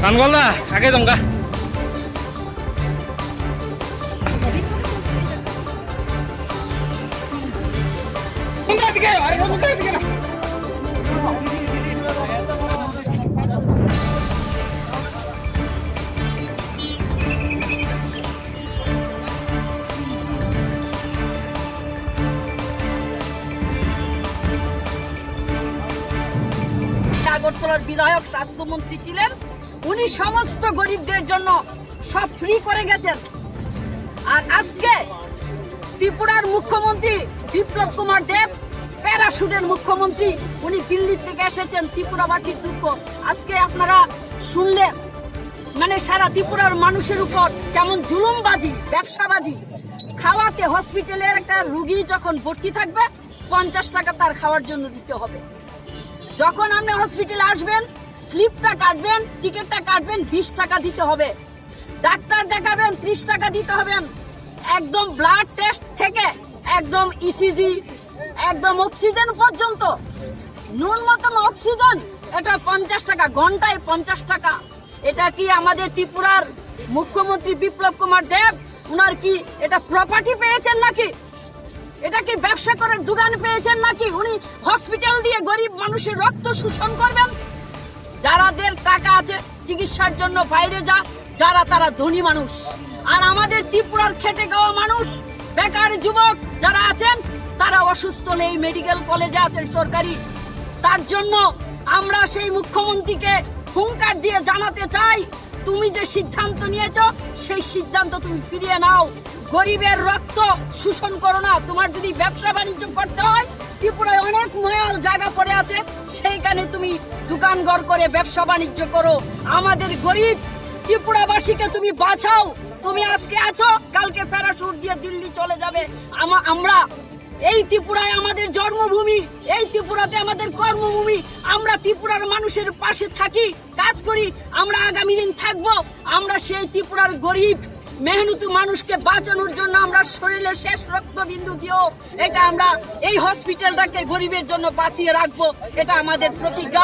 কানগলদা আগে দমকা আগরতলার বিধায়ক স্বাস্থ্যমন্ত্রী ছিলেন, উনি সমস্ত গরিবদের জন্য সব ফ্রি করে গেছেন। আর আজকে ত্রিপুরার মুখ্যমন্ত্রী বিপ্লব কুমার দেব, প্যারাশুটের মুখ্যমন্ত্রী, উনি দিল্লি থেকে এসেছেন ত্রিপুরাবাসীর দুঃখ আজকে আপনারা শুনলেন। মানে সারা ত্রিপুরার মানুষের উপর কেমন জুলুমবাজি, ব্যবসাবাজি। খাওয়াতে হসপিটালের একটা রুগী যখন ভর্তি থাকবে 50 টাকা তার খাওয়ার জন্য দিতে হবে। যখন আপনি হসপিটালে আসবেন, স্লিপটা কাটবেন, টিকিটটা কাটবেন, 20 টাকা দিতে হবে। ডাক্তার দেখাবেন, 30 টাকা দিতে হবে। একদম ব্লাড টেস্ট থেকে একদম ইসিজি, একদম অক্সিজেন পর্যন্ত, ন্যূনতম অক্সিজেন এটা 50 টাকা, ঘন্টায় 50 টাকা। এটা কি আমাদের ত্রিপুরার মুখ্যমন্ত্রী বিপ্লব কুমার দেব উনার কি এটা প্রপার্টি পেয়েছেন নাকি? এটা কি ব্যবসা করার দোকান পেয়েছেন নাকি? উনি হসপিটাল দিয়ে গরিব মানুষের রক্ত শোষণ করবেন? যারাদের টাকা আছে চিকিৎসার জন্য বাইরে যারা তারা ধনী মানুষ, আর আমাদের ত্রিপুরার খেটে খাওয়া মানুষ, বেকার যুবক যারা আছেন তারা অসুস্থ হলে এই মেডিকেল কলেজে আছেন সরকারি। তার জন্য আমরা সেই মুখ্যমন্ত্রীকে হুঙ্কার দিয়ে জানাতে চাই, তুমি যে সিদ্ধান্ত নিয়েছো সেই সিদ্ধান্ত তুমি ফিরিয়ে নাও। গরিবের রক্ত শোষণ করো না। তোমার যদি ব্যবসা বাণিজ্য করতে হয়, ত্রিপুরায় অনেক ময়াল জায়গা পড়ে আছে, সেইখানে তুমি দোকান ঘর করে ব্যবসা বাণিজ্য করো। আমাদের গরিব ত্রিপুরাবাসীকে তুমি বাঁচাও। তুমি আজকে আছো, কালকে প্যারাশুট দিয়ে দিল্লি চলে যাবে। আমরা এই ত্রিপুরায় আমাদের জন্মভূমি, এই ত্রিপুরাতে আমাদের কর্মভূমি। আমরা ত্রিপুরার মানুষের পাশে থাকি, কাজ করি, আমরা আগামী দিন থাকবো। আমরা সেই ত্রিপুরার গরিব মেহনতি মানুষকে বাঁচানোর জন্য আমরা শরীরের শেষ রক্তবিন্দু দিয়েও এটা আমরা এই হসপিটালটাকে গরিবের জন্য বাঁচিয়ে রাখবো। এটা আমাদের প্রতিজ্ঞা।